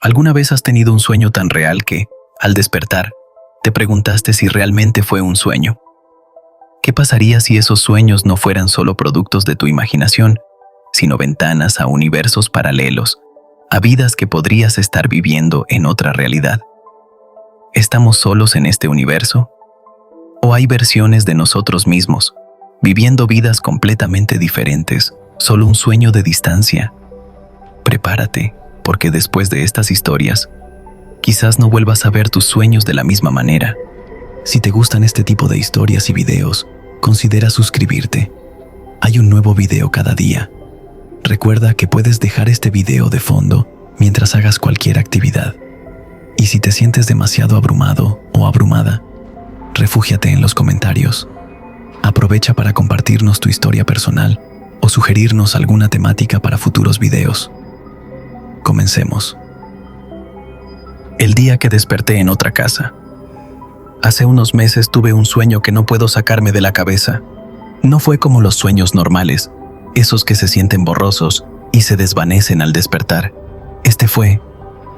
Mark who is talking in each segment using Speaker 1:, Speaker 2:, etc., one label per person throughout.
Speaker 1: ¿Alguna vez has tenido un sueño tan real que, al despertar, te preguntaste si realmente fue un sueño? ¿Qué pasaría si esos sueños no fueran solo productos de tu imaginación, sino ventanas a universos paralelos, a vidas que podrías estar viviendo en otra realidad? ¿Estamos solos en este universo? ¿O hay versiones de nosotros mismos, viviendo vidas completamente diferentes, solo un sueño de distancia? Prepárate, porque después de estas historias, quizás no vuelvas a ver tus sueños de la misma manera. Si te gustan este tipo de historias y videos, considera suscribirte. Hay un nuevo video cada día. Recuerda que puedes dejar este video de fondo mientras hagas cualquier actividad. Y si te sientes demasiado abrumado o abrumada, refúgiate en los comentarios. Aprovecha para compartirnos tu historia personal o sugerirnos alguna temática para futuros videos. Comencemos. El día que desperté en otra casa. Hace unos meses tuve un sueño que no puedo sacarme de la cabeza. No fue como los sueños normales, esos que se sienten borrosos y se desvanecen al despertar. Este fue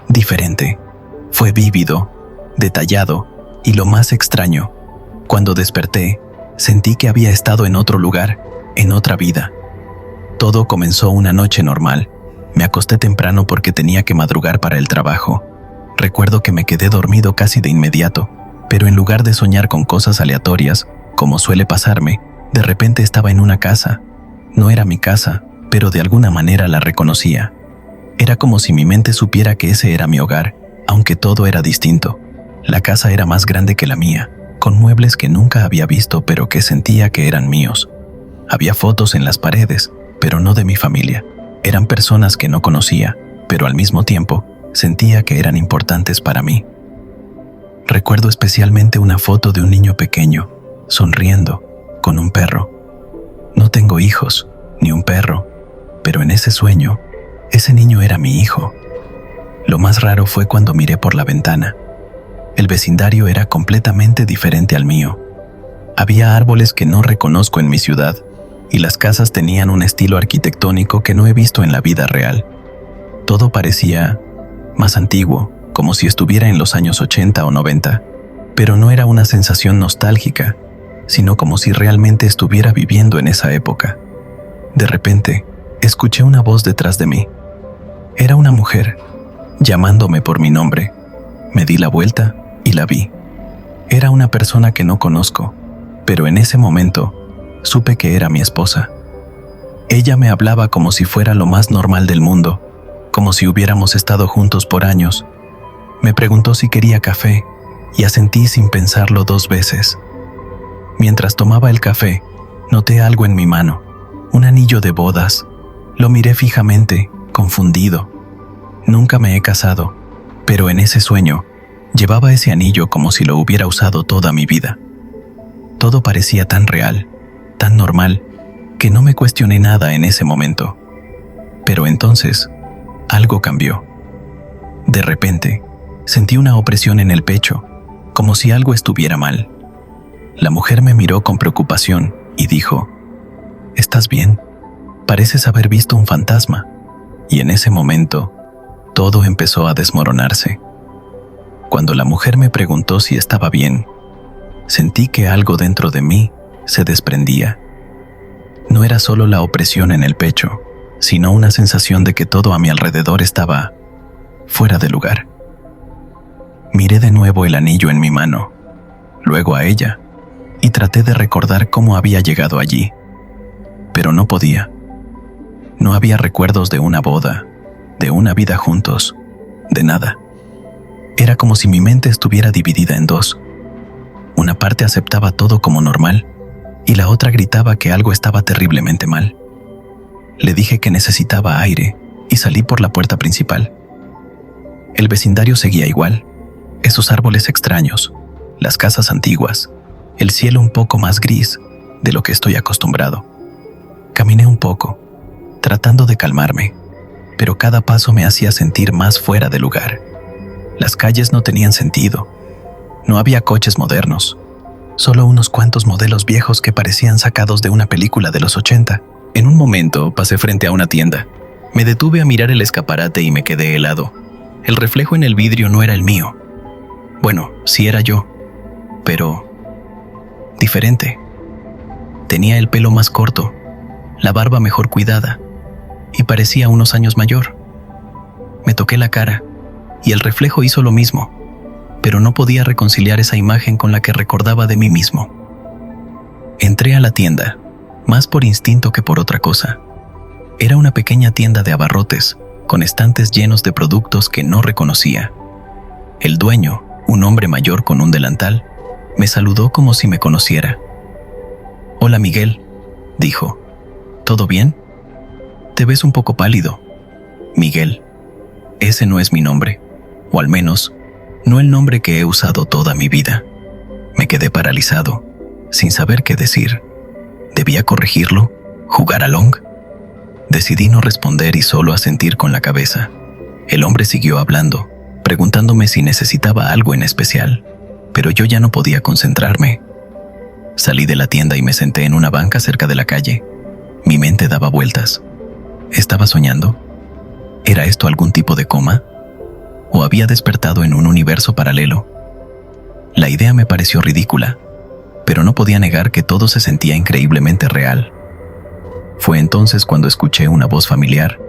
Speaker 1: diferente. Fue vívido, detallado y lo más extraño. Cuando desperté, sentí que había estado en otro lugar, en otra vida. Todo comenzó una noche normal. Me acosté temprano porque tenía que madrugar para el trabajo. Recuerdo que me quedé dormido casi de inmediato, pero en lugar de soñar con cosas aleatorias, como suele pasarme, de repente estaba en una casa. No era mi casa, pero de alguna manera la reconocía. Era como si mi mente supiera que ese era mi hogar, aunque todo era distinto. La casa era más grande que la mía, con muebles que nunca había visto pero que sentía que eran míos. Había fotos en las paredes, pero no de mi familia. Eran personas que no conocía, pero al mismo tiempo sentía que eran importantes para mí. Recuerdo especialmente una foto de un niño pequeño, sonriendo, con un perro. No tengo hijos, ni un perro, pero en ese sueño, ese niño era mi hijo. Lo más raro fue cuando miré por la ventana. El vecindario era completamente diferente al mío. Había árboles que no reconozco en mi ciudad, y las casas tenían un estilo arquitectónico que no he visto en la vida real. Todo parecía más antiguo, como si estuviera en los años 80 o 90, pero no era una sensación nostálgica, sino como si realmente estuviera viviendo en esa época. De repente, escuché una voz detrás de mí. Era una mujer, llamándome por mi nombre. Me di la vuelta y la vi. Era una persona que no conozco, pero en ese momento, supe que era mi esposa. Ella me hablaba como si fuera lo más normal del mundo, como si hubiéramos estado juntos por años. Me preguntó si quería café y asentí sin pensarlo 2 veces. Mientras tomaba el café, noté algo en mi mano, un anillo de bodas. Lo miré fijamente, confundido. Nunca me he casado, pero en ese sueño, llevaba ese anillo como si lo hubiera usado toda mi vida. Todo parecía tan real, tan normal, que no me cuestioné nada en ese momento. Pero entonces, algo cambió. De repente, sentí una opresión en el pecho, como si algo estuviera mal. La mujer me miró con preocupación y dijo: ¿Estás bien? Pareces haber visto un fantasma. Y en ese momento, todo empezó a desmoronarse. Cuando la mujer me preguntó si estaba bien, sentí que algo dentro de mí se desprendía. No era solo la opresión en el pecho, sino una sensación de que todo a mi alrededor estaba fuera de lugar. Miré de nuevo el anillo en mi mano, luego a ella, y traté de recordar cómo había llegado allí, pero no podía. No había recuerdos de una boda, de una vida juntos, de nada. Era como si mi mente estuviera dividida en 2. Una parte aceptaba todo como normal, y la otra gritaba que algo estaba terriblemente mal. Le dije que necesitaba aire y salí por la puerta principal. El vecindario seguía igual, esos árboles extraños, las casas antiguas, el cielo un poco más gris de lo que estoy acostumbrado. Caminé un poco, tratando de calmarme, pero cada paso me hacía sentir más fuera de lugar. Las calles no tenían sentido. No había coches modernos, solo unos cuantos modelos viejos que parecían sacados de una película de los 80. En un momento pasé frente a una tienda. Me detuve a mirar el escaparate y me quedé helado. El reflejo en el vidrio no era el mío. Bueno, sí era yo, pero diferente. Tenía el pelo más corto, la barba mejor cuidada y parecía unos años mayor. Me toqué la cara y el reflejo hizo lo mismo, pero no podía reconciliar esa imagen con la que recordaba de mí mismo. Entré a la tienda, más por instinto que por otra cosa. Era una pequeña tienda de abarrotes, con estantes llenos de productos que no reconocía. El dueño, un hombre mayor con un delantal, me saludó como si me conociera. «Hola, Miguel», dijo. «¿Todo bien? Te ves un poco pálido». Miguel. Ese no es mi nombre, o al menos, no el nombre que he usado toda mi vida. Me quedé paralizado, sin saber qué decir. ¿Debía corregirlo? ¿Jugar a Long? Decidí no responder y solo asentir con la cabeza. El hombre siguió hablando, preguntándome si necesitaba algo en especial, pero yo ya no podía concentrarme. Salí de la tienda y me senté en una banca cerca de la calle. Mi mente daba vueltas. ¿Estaba soñando? ¿Era esto algún tipo de coma? ¿O había despertado en un universo paralelo? La idea me pareció ridícula, pero no podía negar que todo se sentía increíblemente real. Fue entonces cuando escuché una voz familiar.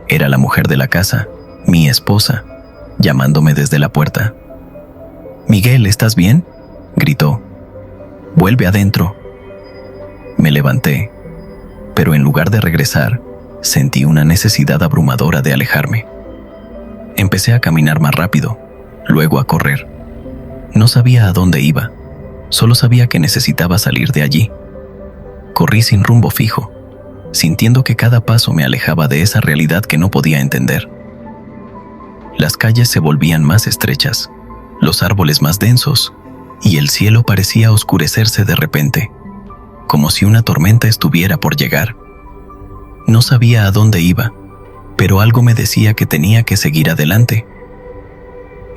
Speaker 1: Era la mujer de la casa, mi esposa, llamándome desde la puerta. «Miguel, ¿estás bien?», gritó. «Vuelve adentro». Me levanté, pero en lugar de regresar, sentí una necesidad abrumadora de alejarme. Empecé a caminar más rápido, luego a correr. No sabía a dónde iba, solo sabía que necesitaba salir de allí. Corrí sin rumbo fijo, sintiendo que cada paso me alejaba de esa realidad que no podía entender. Las calles se volvían más estrechas, los árboles más densos, y el cielo parecía oscurecerse de repente, como si una tormenta estuviera por llegar. No sabía a dónde iba, pero algo me decía que tenía que seguir adelante.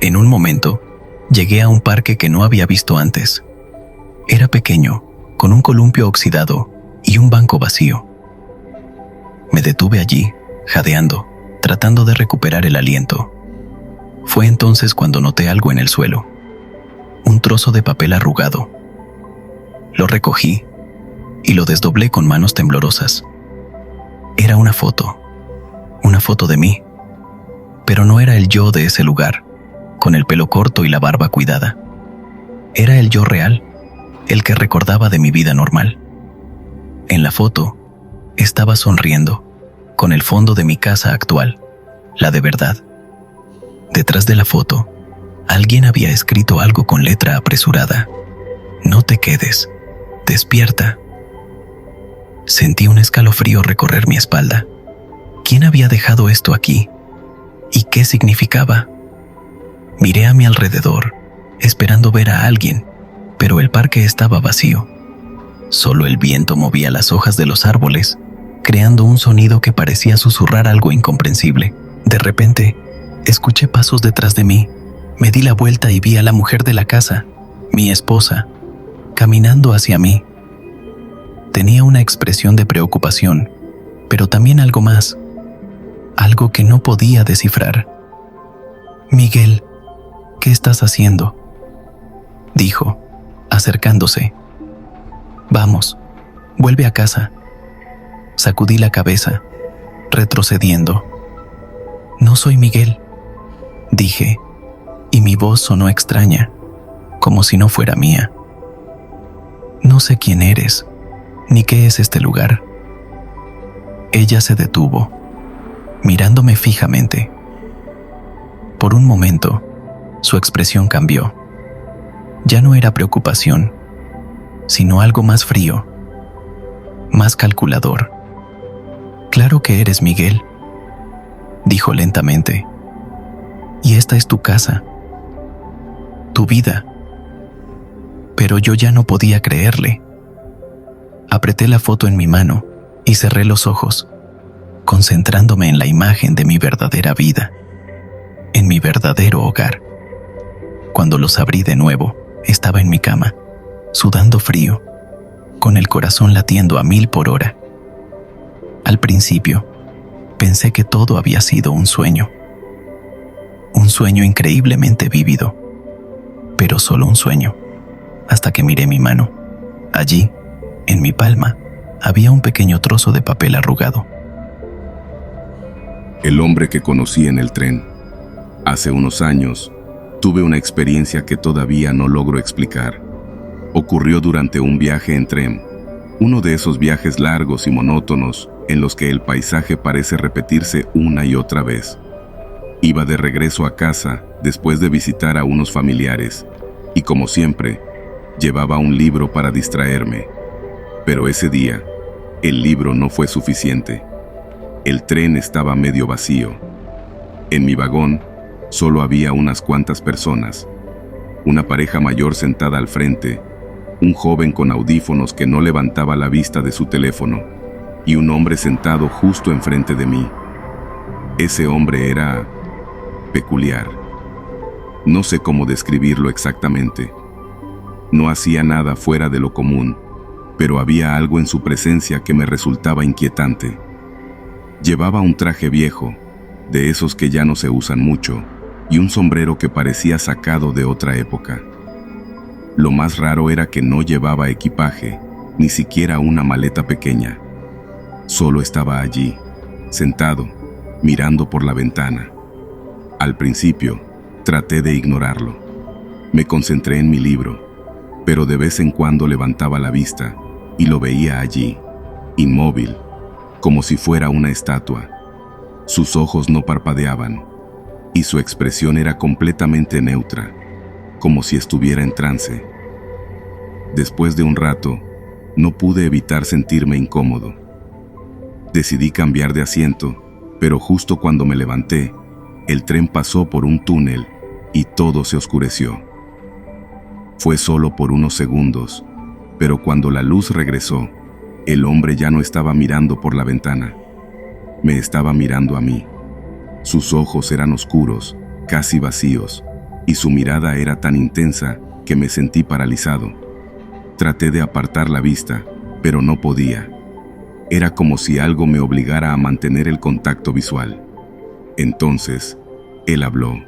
Speaker 1: En un momento, llegué a un parque que no había visto antes. Era pequeño, con un columpio oxidado y un banco vacío. Me detuve allí, jadeando, tratando de recuperar el aliento. Fue entonces cuando noté algo en el suelo. Un trozo de papel arrugado. Lo recogí y lo desdoblé con manos temblorosas. Era una foto de mí, pero no era el yo de ese lugar, con el pelo corto y la barba cuidada. Era el yo real, el que recordaba de mi vida normal. En la foto, estaba sonriendo, con el fondo de mi casa actual, la de verdad. Detrás de la foto, alguien había escrito algo con letra apresurada. «No te quedes, despierta». Sentí un escalofrío recorrer mi espalda. ¿Quién había dejado esto aquí? ¿Y qué significaba? Miré a mi alrededor, esperando ver a alguien, pero el parque estaba vacío. Solo el viento movía las hojas de los árboles, creando un sonido que parecía susurrar algo incomprensible. De repente, escuché pasos detrás de mí. Me di la vuelta y vi a la mujer de la casa, mi esposa, caminando hacia mí. Tenía una expresión de preocupación, pero también algo más, algo que no podía descifrar. «Miguel, ¿qué estás haciendo?», dijo, acercándose. «Vamos, vuelve a casa». Sacudí la cabeza, retrocediendo. «No soy Miguel», dije, y mi voz sonó extraña, como si no fuera mía. «No sé quién eres, ni qué es este lugar». Ella se detuvo, mirándome fijamente. Por un momento, su expresión cambió. Ya no era preocupación, sino algo más frío, más calculador. «Claro que eres Miguel», dijo lentamente. «Y esta es tu casa, tu vida». Pero yo ya no podía creerle. Apreté la foto en mi mano y cerré los ojos, concentrándome en la imagen de mi verdadera vida, en mi verdadero hogar. Cuando los abrí de nuevo, estaba en mi cama, sudando frío, con el corazón latiendo a 1000 por hora. Al principio, pensé que todo había sido un sueño. Un sueño increíblemente vívido, pero solo un sueño, hasta que miré mi mano. Allí, en mi palma, había un pequeño trozo de papel arrugado.
Speaker 2: El hombre que conocí en el tren. Hace unos años, tuve una experiencia que todavía no logro explicar. Ocurrió durante un viaje en tren, uno de esos viajes largos y monótonos en los que el paisaje parece repetirse una y otra vez. Iba de regreso a casa después de visitar a unos familiares y, como siempre, llevaba un libro para distraerme. Pero ese día, el libro no fue suficiente. El tren estaba medio vacío. En mi vagón solo había unas cuantas personas. Una pareja mayor sentada al frente, un joven con audífonos que no levantaba la vista de su teléfono y un hombre sentado justo enfrente de mí. Ese hombre era peculiar. No sé cómo describirlo exactamente. No hacía nada fuera de lo común, pero había algo en su presencia que me resultaba inquietante. Llevaba un traje viejo, de esos que ya no se usan mucho, y un sombrero que parecía sacado de otra época. Lo más raro era que no llevaba equipaje, ni siquiera una maleta pequeña. Solo estaba allí, sentado, mirando por la ventana. Al principio, traté de ignorarlo. Me concentré en mi libro, pero de vez en cuando levantaba la vista y lo veía allí, inmóvil, como si fuera una estatua. Sus ojos no parpadeaban, y su expresión era completamente neutra, como si estuviera en trance. Después de un rato, no pude evitar sentirme incómodo. Decidí cambiar de asiento, pero justo cuando me levanté, el tren pasó por un túnel y todo se oscureció. Fue solo por unos segundos, pero cuando la luz regresó, el hombre ya no estaba mirando por la ventana. Me estaba mirando a mí. Sus ojos eran oscuros, casi vacíos, y su mirada era tan intensa que me sentí paralizado. Traté de apartar la vista, pero no podía. Era como si algo me obligara a mantener el contacto visual. Entonces, él habló.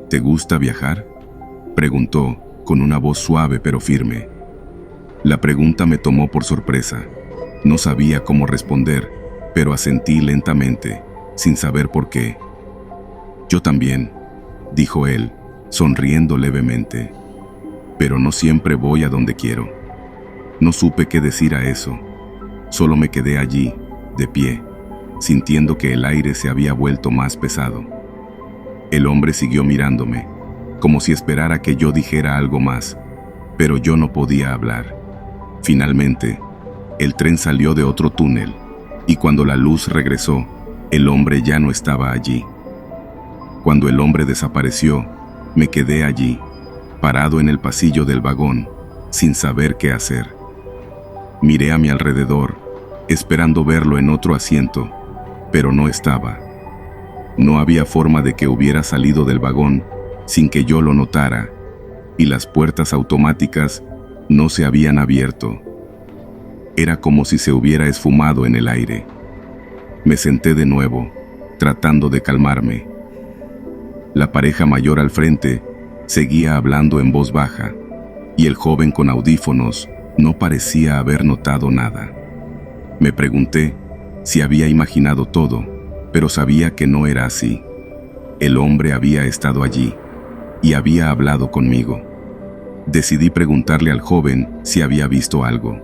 Speaker 2: ¿Te gusta viajar?, preguntó, con una voz suave pero firme. La pregunta me tomó por sorpresa. No sabía cómo responder, pero asentí lentamente, sin saber por qué. Yo también, dijo él, sonriendo levemente. Pero no siempre voy a donde quiero. No supe qué decir a eso. Solo me quedé allí, de pie, sintiendo que el aire se había vuelto más pesado. El hombre siguió mirándome, como si esperara que yo dijera algo más, pero yo no podía hablar. Finalmente, el tren salió de otro túnel, y cuando la luz regresó, el hombre ya no estaba allí. Cuando el hombre desapareció, me quedé allí, parado en el pasillo del vagón, sin saber qué hacer. Miré a mi alrededor, esperando verlo en otro asiento, pero no estaba. No había forma de que hubiera salido del vagón sin que yo lo notara, y las puertas automáticas no se habían abierto. Era como si se hubiera esfumado en el aire. Me senté de nuevo, tratando de calmarme. La pareja mayor al frente seguía hablando en voz baja, y el joven con audífonos no parecía haber notado nada. Me pregunté si había imaginado todo, pero sabía que no era así. El hombre había estado allí y había hablado conmigo. Decidí preguntarle al joven si había visto algo.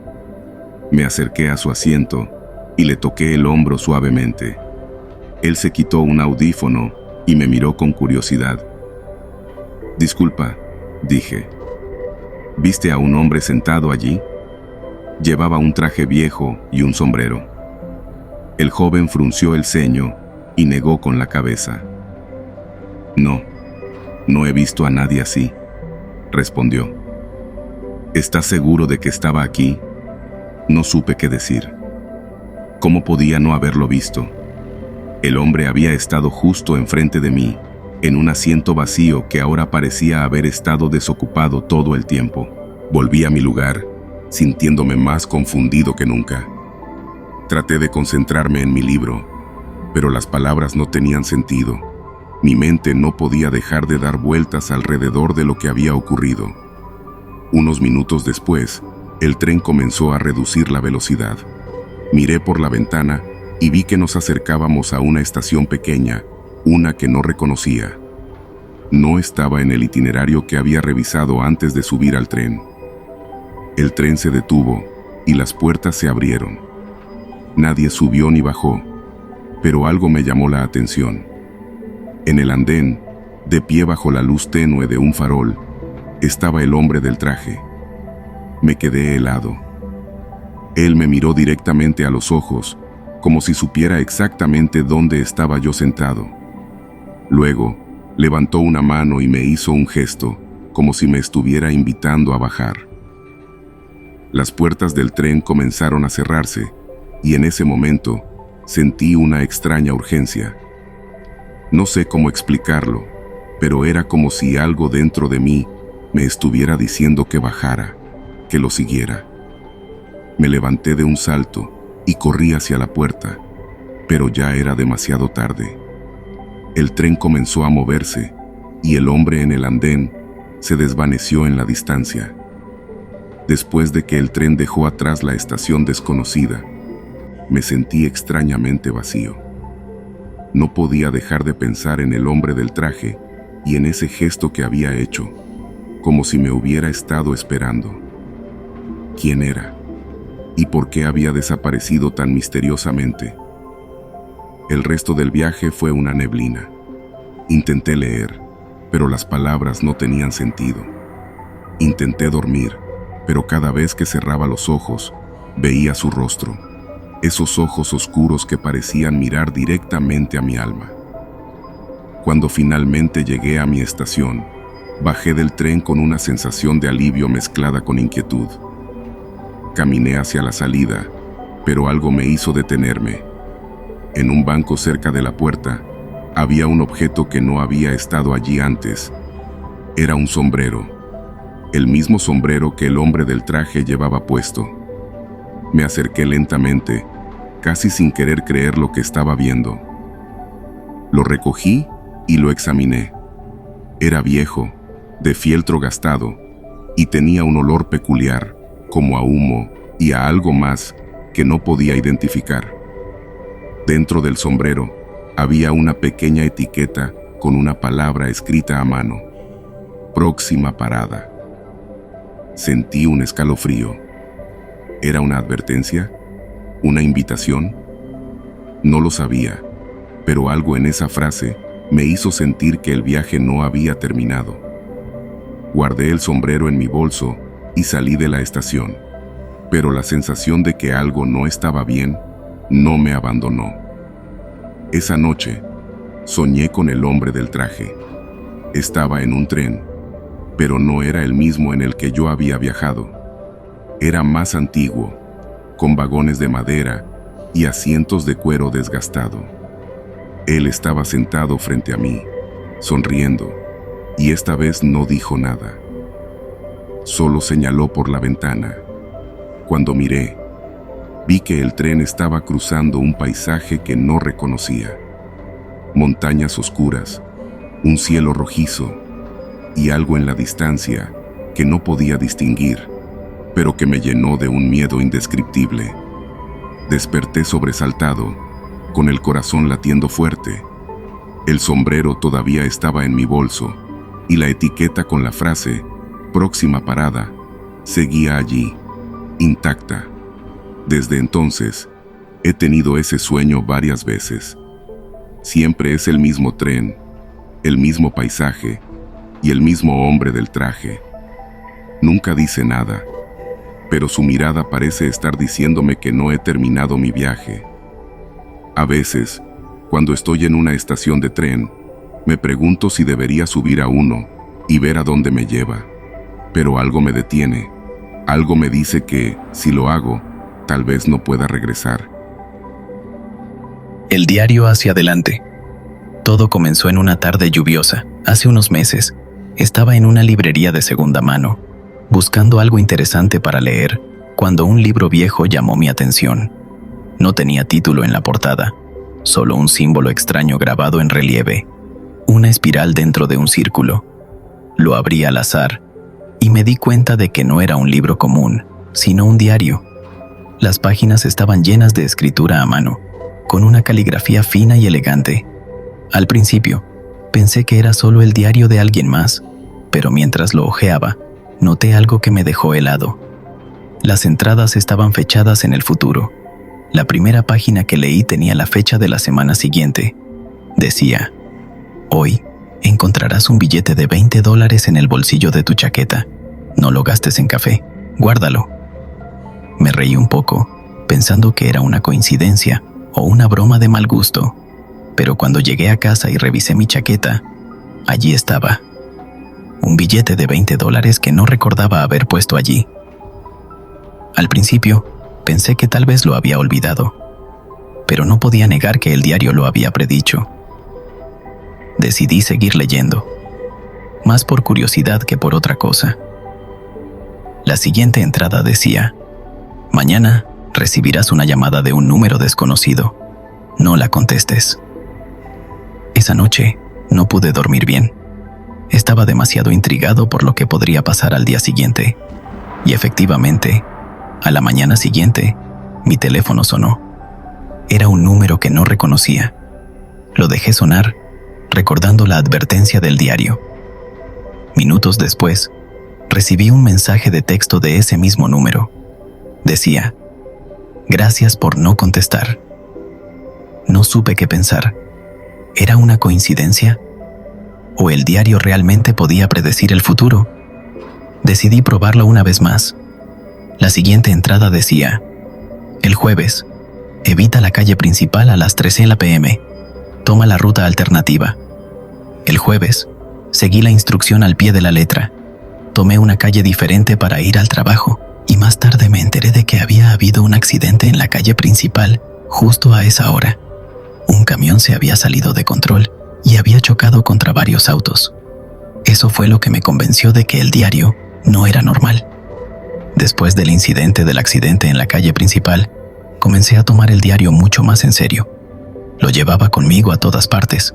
Speaker 2: Me acerqué a su asiento y le toqué el hombro suavemente. Él se quitó un audífono y me miró con curiosidad. «Disculpa», dije. «¿Viste a un hombre sentado allí?» Llevaba un traje viejo y un sombrero. El joven frunció el ceño y negó con la cabeza. No he visto a nadie así», respondió. «¿Estás seguro de que estaba aquí?» No supe qué decir. ¿Cómo podía no haberlo visto? El hombre había estado justo enfrente de mí, en un asiento vacío que ahora parecía haber estado desocupado todo el tiempo. Volví a mi lugar, sintiéndome más confundido que nunca. Traté de concentrarme en mi libro, pero las palabras no tenían sentido. Mi mente no podía dejar de dar vueltas alrededor de lo que había ocurrido. Unos minutos después, el tren comenzó a reducir la velocidad. Miré por la ventana y vi que nos acercábamos a una estación pequeña, una que no reconocía. No estaba en el itinerario que había revisado antes de subir al tren. El tren se detuvo y las puertas se abrieron. Nadie subió ni bajó, pero algo me llamó la atención. En el andén, de pie bajo la luz tenue de un farol, estaba el hombre del traje. Me quedé helado. Él me miró directamente a los ojos, como si supiera exactamente dónde estaba yo sentado. Luego, levantó una mano y me hizo un gesto, como si me estuviera invitando a bajar. Las puertas del tren comenzaron a cerrarse, y en ese momento sentí una extraña urgencia. No sé cómo explicarlo, pero era como si algo dentro de mí me estuviera diciendo que bajara, que lo siguiera. Me levanté de un salto y corrí hacia la puerta, pero ya era demasiado tarde. El tren comenzó a moverse y el hombre en el andén se desvaneció en la distancia. Después de que el tren dejó atrás la estación desconocida, me sentí extrañamente vacío. No podía dejar de pensar en el hombre del traje y en ese gesto que había hecho, como si me hubiera estado esperando. ¿Quién era? ¿Y por qué había desaparecido tan misteriosamente? El resto del viaje fue una neblina. Intenté leer, pero las palabras no tenían sentido. Intenté dormir, pero cada vez que cerraba los ojos, veía su rostro, esos ojos oscuros que parecían mirar directamente a mi alma. Cuando finalmente llegué a mi estación, bajé del tren con una sensación de alivio mezclada con inquietud. Caminé hacia la salida, pero algo me hizo detenerme. En un banco cerca de la puerta, había un objeto que no había estado allí antes. Era un sombrero, el mismo sombrero que el hombre del traje llevaba puesto. Me acerqué lentamente, casi sin querer creer lo que estaba viendo. Lo recogí y lo examiné. Era viejo, de fieltro gastado, y tenía un olor peculiar, como a humo y a algo más que no podía identificar. Dentro del sombrero había una pequeña etiqueta con una palabra escrita a mano: próxima parada. Sentí un escalofrío. ¿Era una advertencia? ¿Una invitación? No lo sabía, pero algo en esa frase me hizo sentir que el viaje no había terminado. Guardé el sombrero en mi bolso y salí de la estación, pero la sensación de que algo no estaba bien no me abandonó. Esa noche, soñé con el hombre del traje. Estaba en un tren, pero no era el mismo en el que yo había viajado. Era más antiguo, con vagones de madera y asientos de cuero desgastado. Él estaba sentado frente a mí, sonriendo, y esta vez no dijo nada. Solo señaló por la ventana. Cuando miré, vi que el tren estaba cruzando un paisaje que no reconocía. Montañas oscuras, un cielo rojizo y algo en la distancia que no podía distinguir, pero que me llenó de un miedo indescriptible. Desperté sobresaltado, con el corazón latiendo fuerte. El sombrero todavía estaba en mi bolso y la etiqueta con la frase "próxima parada" seguía allí, intacta. Desde entonces, he tenido ese sueño varias veces. Siempre es el mismo tren, el mismo paisaje y el mismo hombre del traje. Nunca dice nada, pero su mirada parece estar diciéndome que no he terminado mi viaje. A veces, cuando estoy en una estación de tren, me pregunto si debería subir a uno y ver a dónde me lleva. Pero algo me detiene. Algo me dice que, si lo hago, tal vez no pueda regresar.
Speaker 1: El diario hacia adelante. Todo comenzó en una tarde lluviosa, hace unos meses. Estaba en una librería de segunda mano, buscando algo interesante para leer, cuando un libro viejo llamó mi atención. No tenía título en la portada, solo un símbolo extraño grabado en relieve. una espiral dentro de un círculo. Lo abrí al azar y me di cuenta de que no era un libro común, sino un diario. Las páginas estaban llenas de escritura a mano, con una caligrafía fina y elegante. Al principio, pensé que era solo el diario de alguien más, pero mientras lo hojeaba, noté algo que me dejó helado. Las entradas estaban fechadas en el futuro. La primera página que leí tenía la fecha de la semana siguiente. Decía: hoy encontrarás un billete de $20 en el bolsillo de tu chaqueta. No lo gastes en café, guárdalo. Me reí un poco, pensando que era una coincidencia o una broma de mal gusto, pero cuando llegué a casa y revisé mi chaqueta, allí estaba. Un billete de $20 que no recordaba haber puesto allí. Al principio, pensé que tal vez lo había olvidado, pero no podía negar que el diario lo había predicho. Decidí seguir leyendo, más por curiosidad que por otra cosa. La siguiente entrada decía: mañana recibirás una llamada de un número desconocido. No la contestes. Esa noche no pude dormir bien. Estaba demasiado intrigado por lo que podría pasar al día siguiente. Y efectivamente, a la mañana siguiente, mi teléfono sonó. Era un número que no reconocía. Lo dejé sonar, recordando la advertencia del diario. Minutos después, recibí un mensaje de texto de ese mismo número. Decía: gracias por no contestar. No supe qué pensar. ¿Era una coincidencia? ¿O el diario realmente podía predecir el futuro? Decidí probarlo una vez más. La siguiente entrada decía: el jueves, evita la calle principal a las 3 p.m. Toma la ruta alternativa. El jueves, seguí la instrucción al pie de la letra. Tomé una calle diferente para ir al trabajo, y más tarde me enteré de que había habido un accidente en la calle principal justo a esa hora. Un camión se había salido de control y había chocado contra varios autos. Eso fue lo que me convenció de que el diario no era normal. Después del incidente del accidente en la calle principal, comencé a tomar el diario mucho más en serio. Lo llevaba conmigo a todas partes,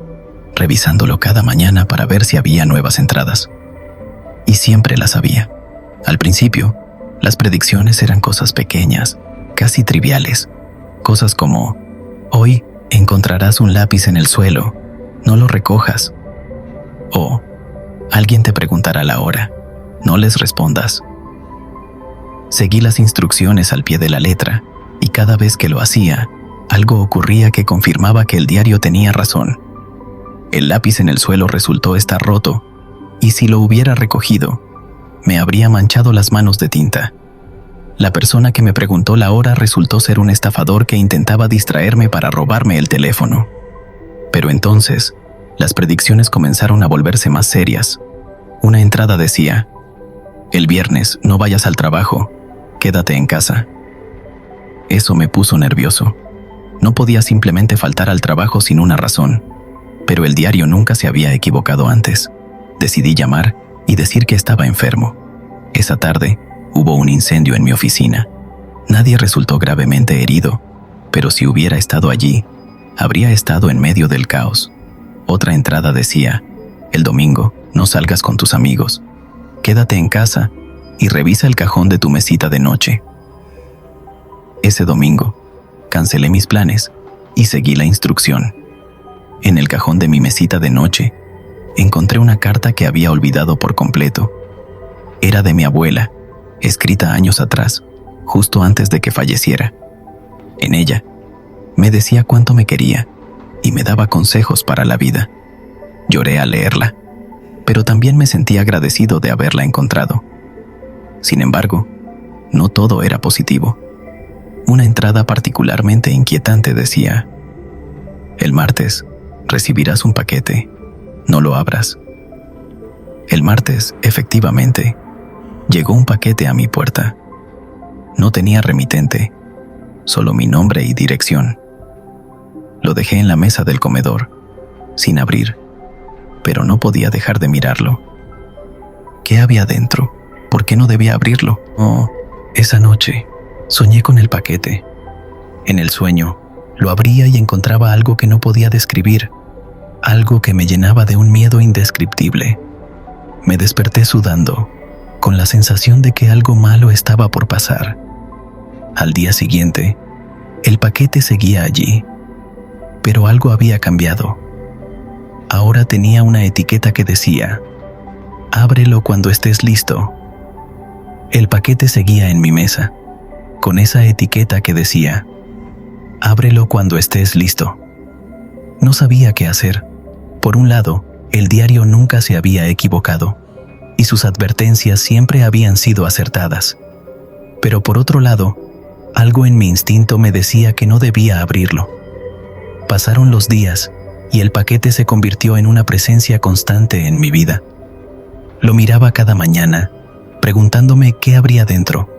Speaker 1: revisándolo cada mañana para ver si había nuevas entradas. Y siempre las había. Al principio, las predicciones eran cosas pequeñas, casi triviales. Cosas como: hoy encontrarás un lápiz en el suelo, no lo recojas. O: alguien te preguntará la hora, no les respondas. Seguí las instrucciones al pie de la letra, y cada vez que lo hacía, algo ocurría que confirmaba que el diario tenía razón. El lápiz en el suelo resultó estar roto, y si lo hubiera recogido, me habría manchado las manos de tinta. La persona que me preguntó la hora resultó ser un estafador que intentaba distraerme para robarme el teléfono. Pero entonces, las predicciones comenzaron a volverse más serias. Una entrada decía: el viernes no vayas al trabajo, quédate en casa. Eso me puso nervioso. No podía simplemente faltar al trabajo sin una razón, pero el diario nunca se había equivocado antes. Decidí llamar y decir que estaba enfermo. Esa tarde, hubo un incendio en mi oficina. Nadie resultó gravemente herido, pero si hubiera estado allí, habría estado en medio del caos. Otra entrada decía: el domingo no salgas con tus amigos. Quédate en casa y revisa el cajón de tu mesita de noche. Ese domingo, cancelé mis planes y seguí la instrucción. En el cajón de mi mesita de noche, encontré una carta que había olvidado por completo. Era de mi abuela, escrita años atrás, justo antes de que falleciera. En ella, me decía cuánto me quería y me daba consejos para la vida. Lloré al leerla, pero también me sentí agradecido de haberla encontrado. Sin embargo, no todo era positivo. Una entrada particularmente inquietante decía: el martes recibirás un paquete, no lo abras. El martes, efectivamente, llegó un paquete a mi puerta. No tenía remitente, solo mi nombre y dirección. Lo dejé en la mesa del comedor, sin abrir, pero no podía dejar de mirarlo. ¿Qué había dentro? ¿Por qué no debía abrirlo? Oh, esa noche soñé con el paquete. En el sueño, lo abría y encontraba algo que no podía describir. algo que me llenaba de un miedo indescriptible. Me desperté sudando, con la sensación de que algo malo estaba por pasar. Al día siguiente, el paquete seguía allí, pero algo había cambiado. Ahora tenía una etiqueta que decía: ábrelo cuando estés listo. El paquete seguía en mi mesa, con esa etiqueta que decía: ábrelo cuando estés listo. No sabía qué hacer. Por un lado, el diario nunca se había equivocado, y sus advertencias siempre habían sido acertadas. Pero por otro lado, algo en mi instinto me decía que no debía abrirlo. Pasaron los días, y el paquete se convirtió en una presencia constante en mi vida. Lo miraba cada mañana, preguntándome qué habría dentro.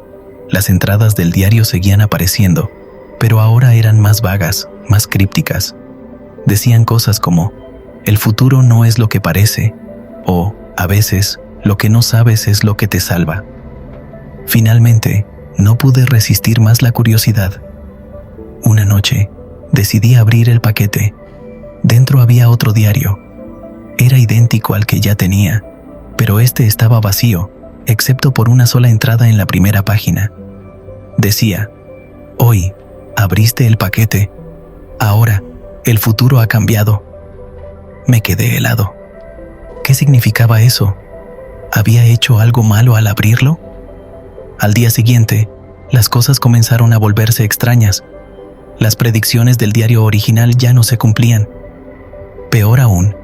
Speaker 1: Las entradas del diario seguían apareciendo, pero ahora eran más vagas, más crípticas. Decían cosas como: el futuro no es lo que parece, o, a veces, lo que no sabes es lo que te salva. Finalmente, no pude resistir más la curiosidad. Una noche, decidí abrir el paquete. Dentro había otro diario. Era idéntico al que ya tenía, pero este estaba vacío, excepto por una sola entrada en la primera página. Decía: hoy, abriste el paquete. Ahora, el futuro ha cambiado. Me quedé helado. ¿Qué significaba eso? ¿Había hecho algo malo al abrirlo? Al día siguiente, las cosas comenzaron a volverse extrañas. Las predicciones del diario original ya no se cumplían. Peor aún,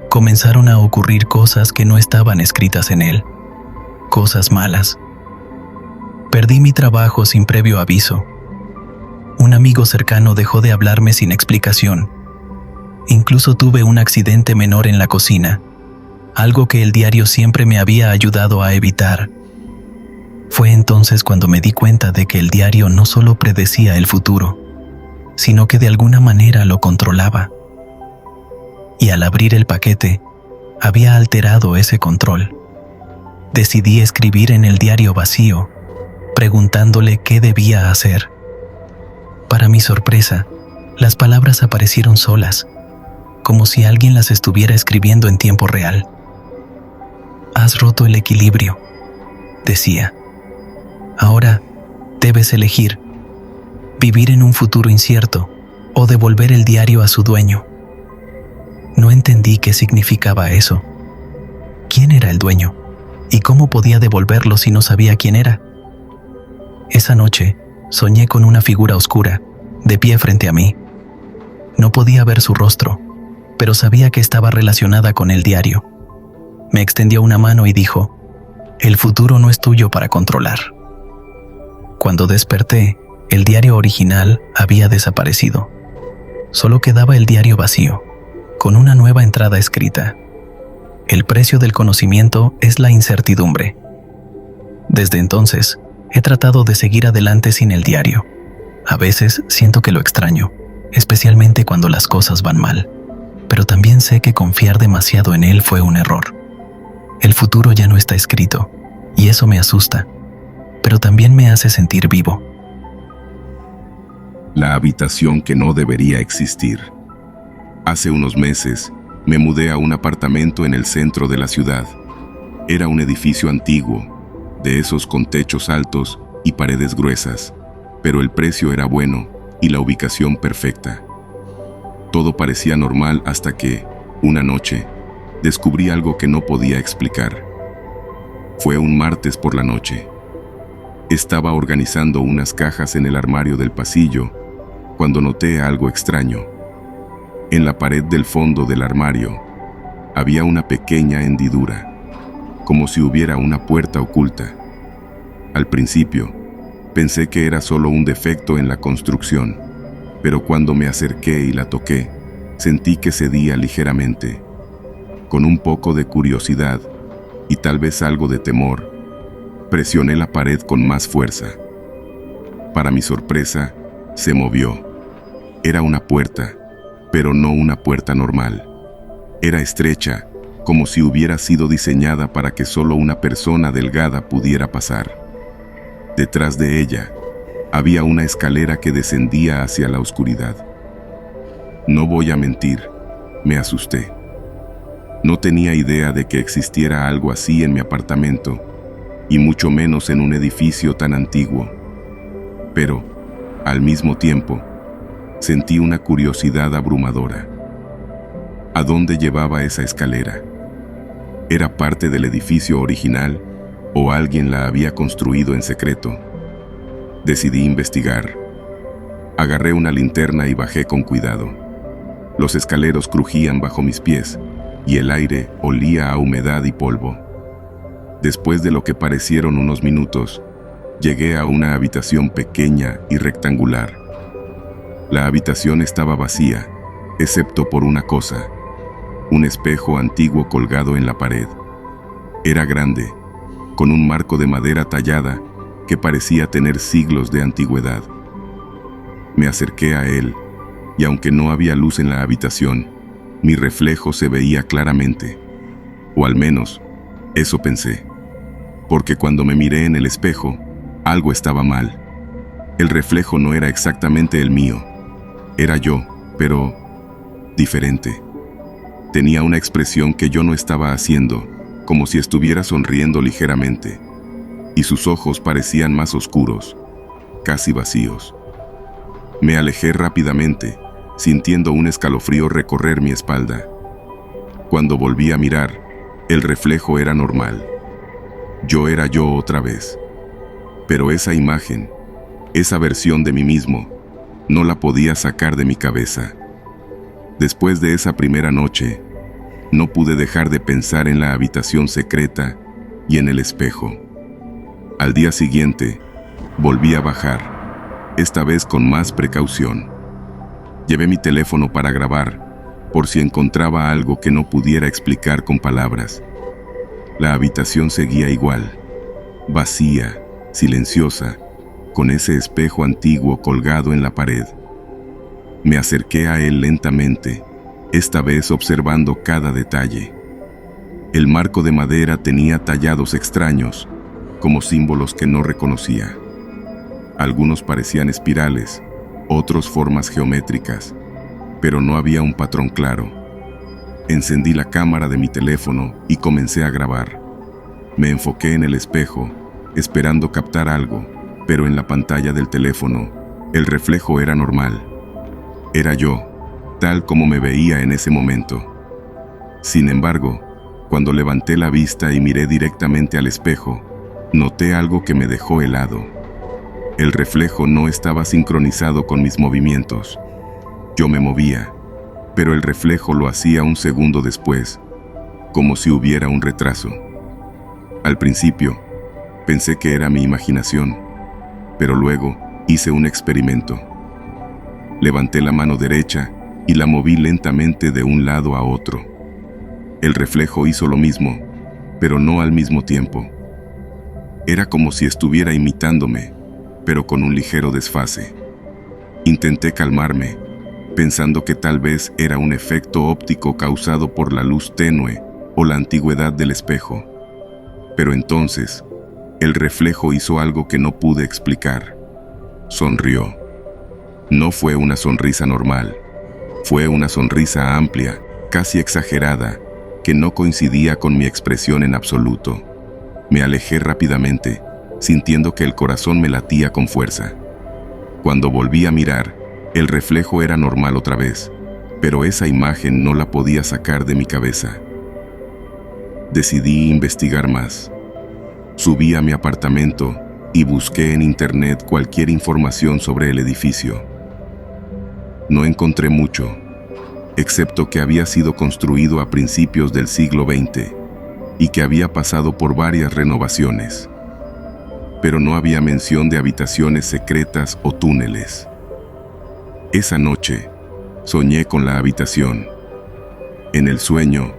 Speaker 1: comenzaron a ocurrir cosas que no estaban escritas en él. Cosas malas. Perdí mi trabajo sin previo aviso. Un amigo cercano dejó de hablarme sin explicación. Incluso tuve un accidente menor en la cocina, algo que el diario siempre me había ayudado a evitar. Fue entonces cuando me di cuenta de que el diario no solo predecía el futuro, sino que de alguna manera lo controlaba. Y al abrir el paquete, había alterado ese control. Decidí escribir en el diario vacío, preguntándole qué debía hacer. Para mi sorpresa, las palabras aparecieron solas, como si alguien las estuviera escribiendo en tiempo real. Has roto el equilibrio, decía. Ahora debes elegir: vivir en un futuro incierto o devolver el diario a su dueño. No entendí qué significaba eso. ¿Quién era el dueño? ¿Y cómo podía devolverlo si no sabía quién era? Esa noche, soñé con una figura oscura, de pie frente a mí. No podía ver su rostro, pero sabía que estaba relacionada con el diario. Me extendió una mano y dijo: el futuro no es tuyo para controlar. Cuando desperté, el diario original había desaparecido. Solo quedaba el diario vacío, con una nueva entrada escrita: el precio del conocimiento es la incertidumbre. Desde entonces, he tratado de seguir adelante sin el diario. A veces siento que lo extraño, especialmente cuando las cosas van mal, pero también sé que confiar demasiado en él fue un error. El futuro ya no está escrito, y eso me asusta, pero también me hace sentir vivo.
Speaker 2: La habitación que no debería existir. Hace unos meses, me mudé a un apartamento en el centro de la ciudad. Era un edificio antiguo, de esos con techos altos y paredes gruesas, pero el precio era bueno y la ubicación perfecta. Todo parecía normal hasta que, una noche, descubrí algo que no podía explicar. Fue un martes por la noche. Estaba organizando unas cajas en el armario del pasillo cuando noté algo extraño. En la pared del fondo del armario había una pequeña hendidura, como si hubiera una puerta oculta. Al principio, pensé que era solo un defecto en la construcción, pero cuando me acerqué y la toqué, sentí que cedía ligeramente. Con un poco de curiosidad y tal vez algo de temor, presioné la pared con más fuerza. Para mi sorpresa, se movió. Era una puerta, pero no una puerta normal. Era estrecha, como si hubiera sido diseñada para que solo una persona delgada pudiera pasar. Detrás de ella, había una escalera que descendía hacia la oscuridad. No voy a mentir, Me asusté. No tenía idea de que existiera algo así en mi apartamento, y mucho menos en un edificio tan antiguo. Pero, al mismo tiempo, sentí una curiosidad abrumadora. ¿A dónde llevaba esa escalera? ¿Era parte del edificio original o alguien la había construido en secreto? Decidí investigar. Agarré una linterna y bajé con cuidado. Los escaleros crujían bajo mis pies y el aire olía a humedad y polvo. Después de lo que parecieron unos minutos, llegué a una habitación pequeña y rectangular. La habitación estaba vacía, excepto por una cosa: un espejo antiguo colgado en la pared. Era grande, con un marco de madera tallada que parecía tener siglos de antigüedad. Me acerqué a él, y aunque no había luz en la habitación, mi reflejo se veía claramente. O al menos, eso pensé. Porque cuando me miré en el espejo, algo estaba mal. El reflejo no era exactamente el mío. Era yo, pero diferente. Tenía una expresión que yo no estaba haciendo, como si estuviera sonriendo ligeramente, y sus ojos parecían más oscuros, casi vacíos. Me alejé rápidamente, sintiendo un escalofrío recorrer mi espalda. Cuando volví a mirar, el reflejo era normal. Yo era yo otra vez. Pero esa imagen, esa versión de mí mismo, no la podía sacar de mi cabeza. Después de esa primera noche, no pude dejar de pensar en la habitación secreta y en el espejo. Al día siguiente, volví a bajar, esta vez con más precaución. Llevé mi teléfono para grabar, por si encontraba algo que no pudiera explicar con palabras. La habitación seguía igual, vacía, silenciosa, con ese espejo antiguo colgado en la pared. Me acerqué a él lentamente, esta vez observando cada detalle. El marco de madera tenía tallados extraños, como símbolos que no reconocía. Algunos parecían espirales, otros formas geométricas, pero no había un patrón claro. Encendí la cámara de mi teléfono y comencé a grabar. Me enfoqué en el espejo, esperando captar algo, pero en la pantalla del teléfono, el reflejo era normal. Era yo, tal como me veía en ese momento. Sin embargo, cuando levanté la vista y miré directamente al espejo, noté algo que me dejó helado. El reflejo no estaba sincronizado con mis movimientos. Yo me movía, pero el reflejo lo hacía un segundo después, como si hubiera un retraso. Al principio, pensé que era mi imaginación, pero luego hice un experimento. Levanté la mano derecha y la moví lentamente de un lado a otro. El reflejo hizo lo mismo, pero no al mismo tiempo. Era como si estuviera imitándome, pero con un ligero desfase. Intenté calmarme, pensando que tal vez era un efecto óptico causado por la luz tenue o la antigüedad del espejo. Pero entonces, el reflejo hizo algo que no pude explicar. Sonrió. No fue una sonrisa normal. Fue una sonrisa amplia, casi exagerada, que no coincidía con mi expresión en absoluto. Me alejé rápidamente, sintiendo que el corazón me latía con fuerza. Cuando volví a mirar, el reflejo era normal otra vez, pero esa imagen no la podía sacar de mi cabeza. Decidí investigar más. Subí a mi apartamento y busqué en internet cualquier información sobre el edificio. No encontré mucho, excepto que había sido construido a principios del siglo XX y que había pasado por varias renovaciones. Pero no había mención de habitaciones secretas o túneles. Esa noche, soñé con la habitación. En el sueño,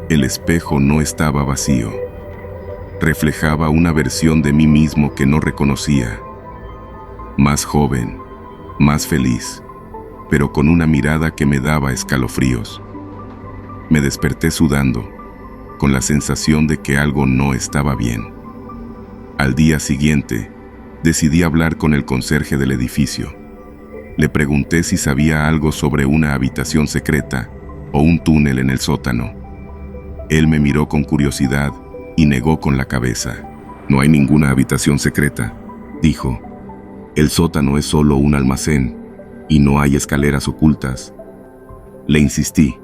Speaker 2: el espejo no estaba vacío. Reflejaba una versión de mí mismo que no reconocía. Más joven, más feliz, pero con una mirada que me daba escalofríos. Me desperté sudando, con la sensación de que algo no estaba bien. Al día siguiente, decidí hablar con el conserje del edificio. Le pregunté si sabía algo sobre una habitación secreta o un túnel en el sótano. Él me miró con curiosidad y negó con la cabeza. No hay ninguna habitación secreta, dijo. El sótano es solo un almacén y no hay escaleras ocultas. Le insistí,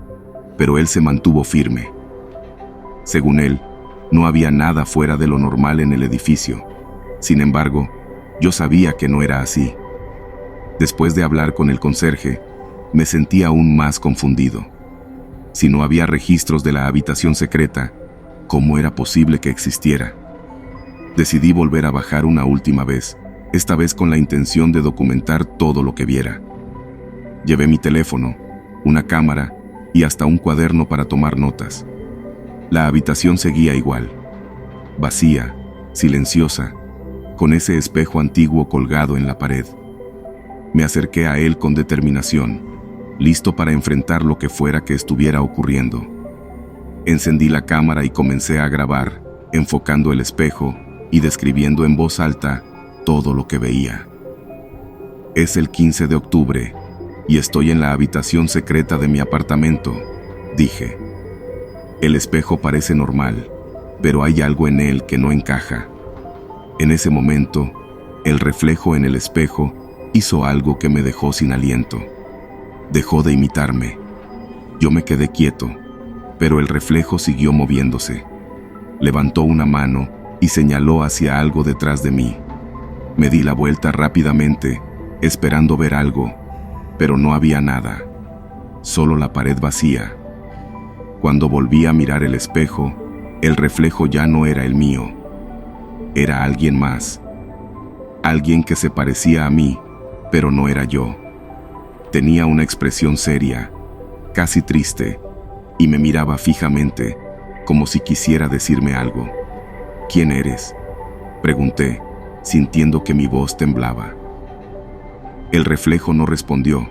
Speaker 2: pero él se mantuvo firme. Según él, no había nada fuera de lo normal en el edificio. Sin embargo, yo sabía que no era así. Después de hablar con el conserje, me sentí aún más confundido. Si no había registros de la habitación secreta, ¿cómo era posible que existiera? Decidí volver a bajar una última vez, esta vez con la intención de documentar todo lo que viera. Llevé mi teléfono, una cámara y hasta un cuaderno para tomar notas. La habitación seguía igual, vacía, silenciosa, con ese espejo antiguo colgado en la pared. Me acerqué a él con determinación, listo para enfrentar lo que fuera que estuviera ocurriendo. Encendí la cámara y comencé a grabar, enfocando el espejo y describiendo en voz alta todo lo que veía. Es el 15 de octubre y estoy en la habitación secreta de mi apartamento, dije. El espejo parece normal, pero hay algo en él que no encaja. En ese momento, el reflejo en el espejo hizo algo que me dejó sin aliento. Dejó de imitarme. Yo me quedé quieto, pero el reflejo siguió moviéndose. Levantó una mano y señaló hacia algo detrás de mí. Me di la vuelta rápidamente, esperando ver algo, pero no había nada. Solo la pared vacía. Cuando volví a mirar el espejo, el reflejo ya no era el mío. Era alguien más. Alguien que se parecía a mí, pero no era yo. Tenía una expresión seria, casi triste, y me miraba fijamente, como si quisiera decirme algo. ¿Quién eres?, pregunté, sintiendo que mi voz temblaba. El reflejo no respondió,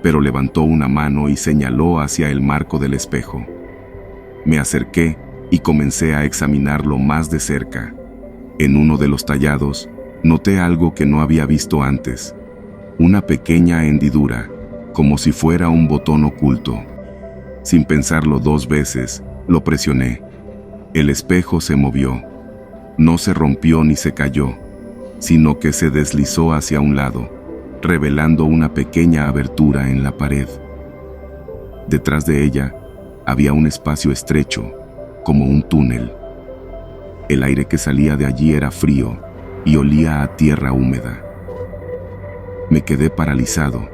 Speaker 2: pero levantó una mano y señaló hacia el marco del espejo. Me acerqué y comencé a examinarlo más de cerca. En uno de los tallados, noté algo que no había visto antes. Una pequeña hendidura, como si fuera un botón oculto. Sin pensarlo 2 veces, lo presioné. El espejo se movió. No se rompió ni se cayó, sino que se deslizó hacia un lado, revelando una pequeña abertura en la pared. Detrás de ella, había un espacio estrecho, como un túnel. El aire que salía de allí era frío y olía a tierra húmeda. Me quedé paralizado,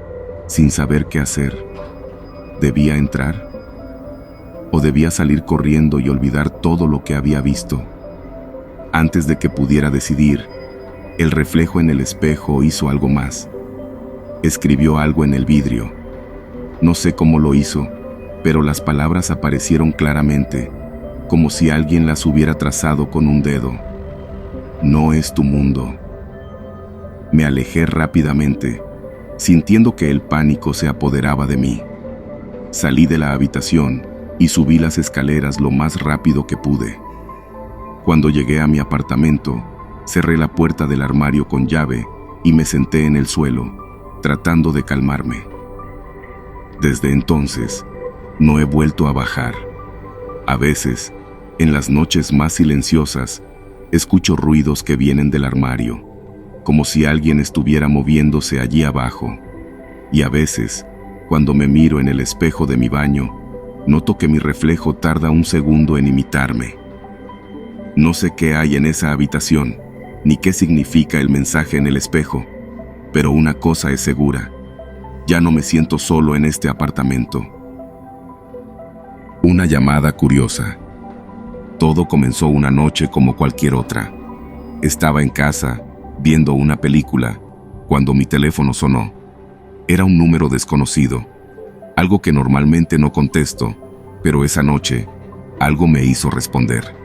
Speaker 2: sin saber qué hacer. ¿Debía entrar? ¿O debía salir corriendo y olvidar todo lo que había visto? Antes de que pudiera decidir, el reflejo en el espejo hizo algo más. Escribió algo en el vidrio. No sé cómo lo hizo, pero las palabras aparecieron claramente, como si alguien las hubiera trazado con un dedo. No es tu mundo. Me alejé rápidamente, sintiendo que el pánico se apoderaba de mí. Salí de la habitación y subí las escaleras lo más rápido que pude. Cuando llegué a mi apartamento, cerré la puerta del armario con llave y me senté en el suelo, tratando de calmarme. Desde entonces, no he vuelto a bajar. A veces, en las noches más silenciosas, escucho ruidos que vienen del armario, como si alguien estuviera moviéndose allí abajo. Y a veces, cuando me miro en el espejo de mi baño, noto que mi reflejo tarda un segundo en imitarme. No sé qué hay en esa habitación, ni qué significa el mensaje en el espejo, pero una cosa es segura: ya no me siento solo en este apartamento. Una llamada curiosa. Todo comenzó una noche como cualquier otra. Estaba en casa, viendo una película, cuando mi teléfono sonó. Era un número desconocido, algo que normalmente no contesto, pero esa noche, algo me hizo responder.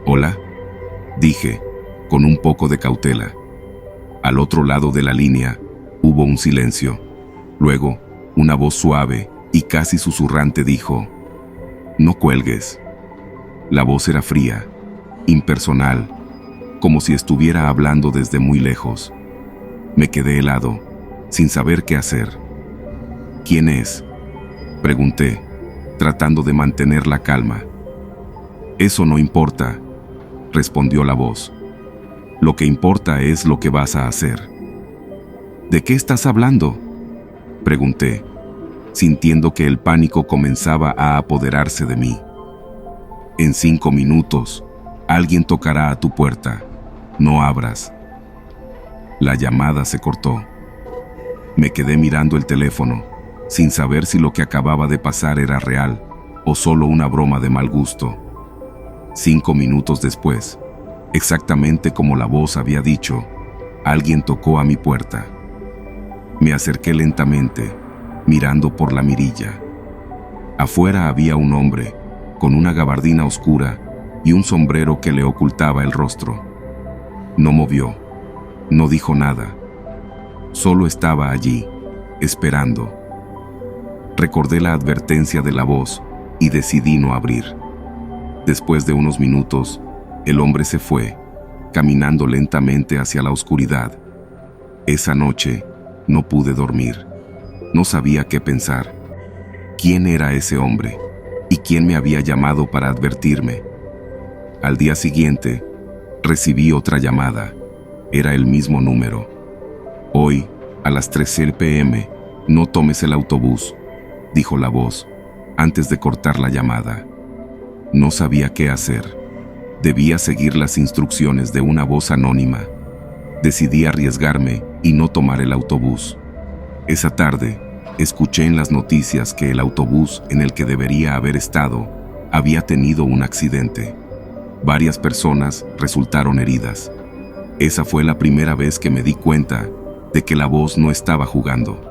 Speaker 2: «Hola», dije, con un poco de cautela. Al otro lado de la línea, hubo un silencio. Luego, una voz suave y casi susurrante dijo: «No cuelgues». La voz era fría, impersonal, como si estuviera hablando desde muy lejos. Me quedé helado, sin saber qué hacer. «¿Quién es?», pregunté, tratando de mantener la calma. «Eso no importa», respondió la voz. «Lo que importa es lo que vas a hacer». «¿De qué estás hablando?», pregunté, sintiendo que el pánico comenzaba a apoderarse de mí. «En 5 minutos, alguien tocará a tu puerta. No abras». La llamada se cortó. Me quedé mirando el teléfono, sin saber si lo que acababa de pasar era real o solo una broma de mal gusto. 5 minutos después, exactamente como la voz había dicho, alguien tocó a mi puerta. Me acerqué lentamente, mirando por la mirilla. Afuera había un hombre, con una gabardina oscura y un sombrero que le ocultaba el rostro. No movió, no dijo nada. Solo estaba allí, esperando. Recordé la advertencia de la voz y decidí no abrir. Después de unos minutos, el hombre se fue, caminando lentamente hacia la oscuridad. Esa noche no pude dormir. No sabía qué pensar. ¿Quién era ese hombre? ¿Y quién me había llamado para advertirme? Al día siguiente, recibí otra llamada. Era el mismo número. «Hoy, a las 3 p.m., no tomes el autobús», dijo la voz, antes de cortar la llamada. No sabía qué hacer. Debía seguir las instrucciones de una voz anónima. Decidí arriesgarme y no tomar el autobús. Esa tarde, escuché en las noticias que el autobús en el que debería haber estado había tenido un accidente. Varias personas resultaron heridas. Esa fue la primera vez que me di cuenta de que la voz no estaba jugando.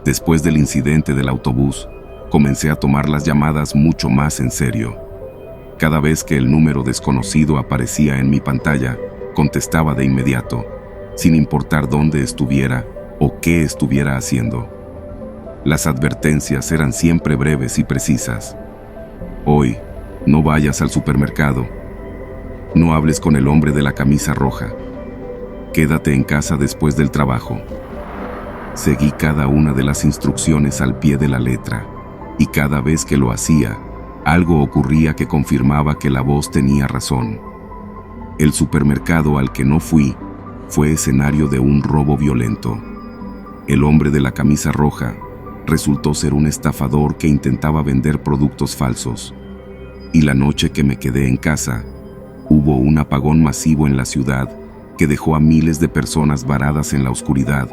Speaker 2: Después del incidente del autobús, comencé a tomar las llamadas mucho más en serio. Cada vez que el número desconocido aparecía en mi pantalla, contestaba de inmediato, sin importar dónde estuviera o qué estuviera haciendo. Las advertencias eran siempre breves y precisas. «Hoy, no vayas al supermercado. No hables con el hombre de la camisa roja. Quédate en casa después del trabajo». Seguí cada una de las instrucciones al pie de la letra, y cada vez que lo hacía, algo ocurría que confirmaba que la voz tenía razón. El supermercado al que no fui fue escenario de un robo violento. El hombre de la camisa roja resultó ser un estafador que intentaba vender productos falsos. Y la noche que me quedé en casa, hubo un apagón masivo en la ciudad que dejó a miles de personas varadas en la oscuridad.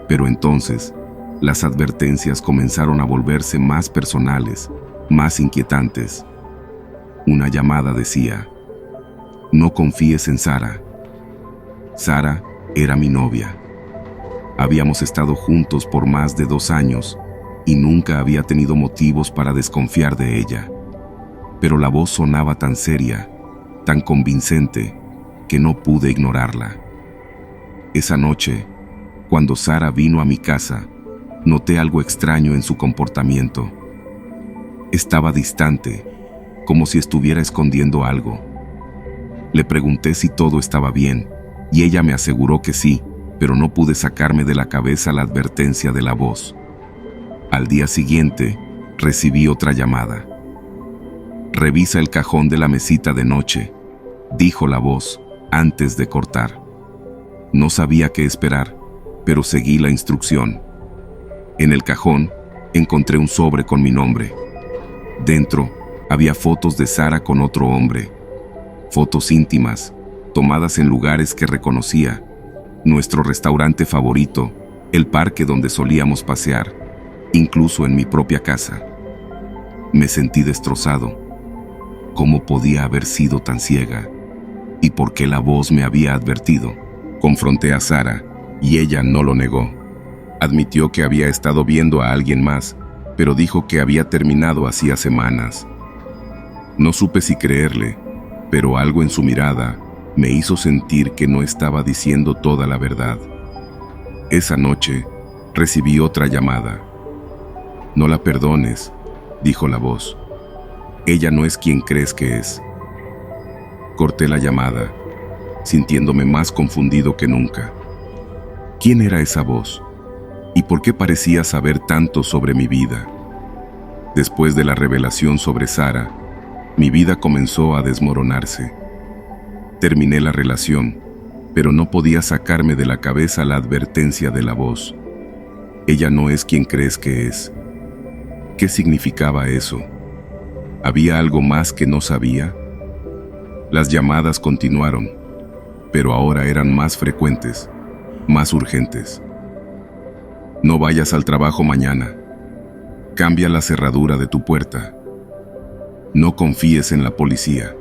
Speaker 2: Pero entonces, las advertencias comenzaron a volverse más personales, más inquietantes. Una llamada decía: «No confíes en Sara». Sara era mi novia. Habíamos estado juntos por más de 2 años y nunca había tenido motivos para desconfiar de ella. Pero la voz sonaba tan seria, tan convincente, que no pude ignorarla. Esa noche, cuando Sara vino a mi casa, noté algo extraño en su comportamiento. Estaba distante, como si estuviera escondiendo algo. Le pregunté si todo estaba bien, y ella me aseguró que sí, pero no pude sacarme de la cabeza la advertencia de la voz. Al día siguiente, recibí otra llamada. «Revisa el cajón de la mesita de noche», dijo la voz, antes de cortar. No sabía qué esperar, pero seguí la instrucción. En el cajón, encontré un sobre con mi nombre. Dentro, había fotos de Sara con otro hombre. Fotos íntimas, tomadas en lugares que reconocía: nuestro restaurante favorito, el parque donde solíamos pasear, incluso en mi propia casa. Me sentí destrozado. ¿Cómo podía haber sido tan ciega? ¿Y por qué la voz me había advertido? Confronté a Sara, y ella no lo negó. Admitió que había estado viendo a alguien más, pero dijo que había terminado hacía semanas. No supe si creerle, pero algo en su mirada me hizo sentir que no estaba diciendo toda la verdad. Esa noche, recibí otra llamada. «No la perdones», dijo la voz. «Ella no es quien crees que es». Corté la llamada, sintiéndome más confundido que nunca. ¿Quién era esa voz? ¿Y por qué parecía saber tanto sobre mi vida? Después de la revelación sobre Sara, mi vida comenzó a desmoronarse. Terminé la relación, pero no podía sacarme de la cabeza la advertencia de la voz. Ella no es quien crees que es. ¿Qué significaba eso? ¿Había algo más que no sabía? Las llamadas continuaron, pero ahora eran más frecuentes, más urgentes. No vayas al trabajo mañana. Cambia la cerradura de tu puerta. No confíes en la policía.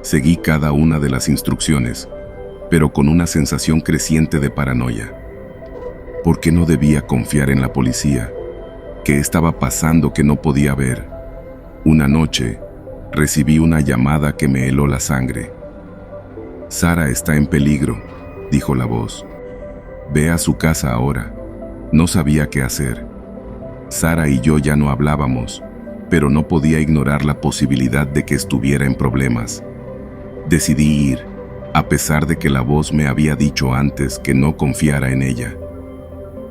Speaker 2: Seguí cada una de las instrucciones, pero con una sensación creciente de paranoia. ¿Por qué no debía confiar en la policía? ¿Qué estaba pasando que no podía ver? Una noche, recibí una llamada que me heló la sangre. Sara está en peligro, dijo la voz. Ve a su casa ahora. No sabía qué hacer. Sara y yo ya no hablábamos, pero no podía ignorar la posibilidad de que estuviera en problemas. Decidí ir, a pesar de que la voz me había dicho antes que no confiara en ella.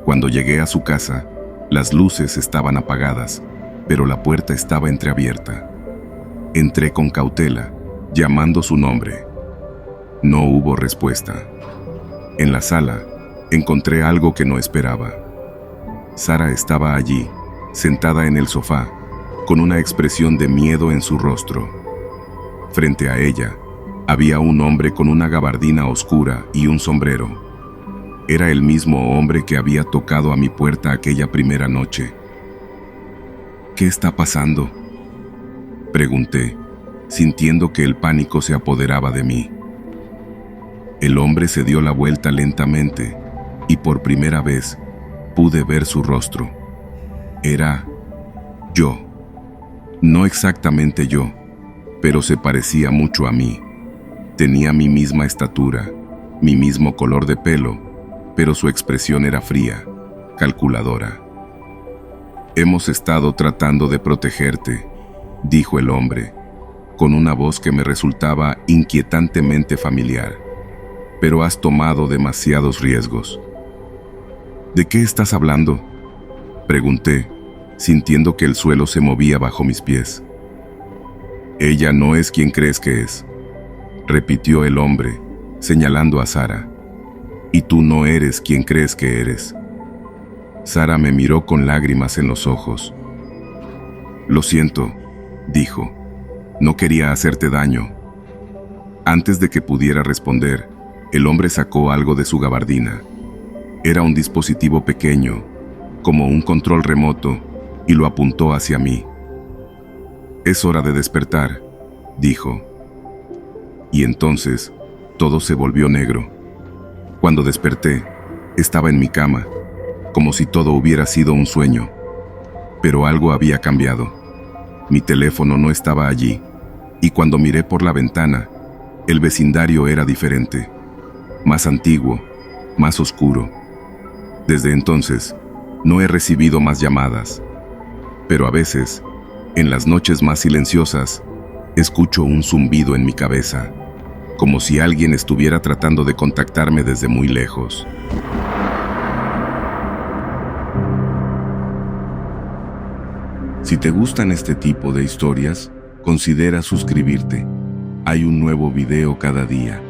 Speaker 2: Cuando llegué a su casa, las luces estaban apagadas, pero la puerta estaba entreabierta. Entré con cautela, llamando su nombre. No hubo respuesta. En la sala, encontré algo que no esperaba. Sara estaba allí, sentada en el sofá, con una expresión de miedo en su rostro. Frente a ella, había un hombre con una gabardina oscura y un sombrero. Era el mismo hombre que había tocado a mi puerta aquella primera noche. ¿Qué está pasando?, pregunté, sintiendo que el pánico se apoderaba de mí. El hombre se dio la vuelta lentamente y por primera vez pude ver su rostro. Era yo. No exactamente yo, pero se parecía mucho a mí. Tenía mi misma estatura, mi mismo color de pelo, pero su expresión era fría, calculadora. Hemos estado tratando de protegerte, dijo el hombre, con una voz que me resultaba inquietantemente familiar. Pero has tomado demasiados riesgos. ¿De qué estás hablando?, pregunté, sintiendo que el suelo se movía bajo mis pies. Ella no es quien crees que es, repitió el hombre, señalando a Sara. Y tú no eres quien crees que eres. Sara me miró con lágrimas en los ojos. Lo siento, dijo. No quería hacerte daño. Antes de que pudiera responder, el hombre sacó algo de su gabardina. Era un dispositivo pequeño, como un control remoto, y lo apuntó hacia mí. Es hora de despertar, dijo. Y entonces, todo se volvió negro. Cuando desperté, estaba en mi cama, como si todo hubiera sido un sueño. Pero algo había cambiado. Mi teléfono no estaba allí, y cuando miré por la ventana, el vecindario era diferente, más antiguo, más oscuro. Desde entonces, no he recibido más llamadas, pero a veces, en las noches más silenciosas, escucho un zumbido en mi cabeza, como si alguien estuviera tratando de contactarme desde muy lejos. Si te gustan este tipo de historias, considera suscribirte. Hay un nuevo video cada día.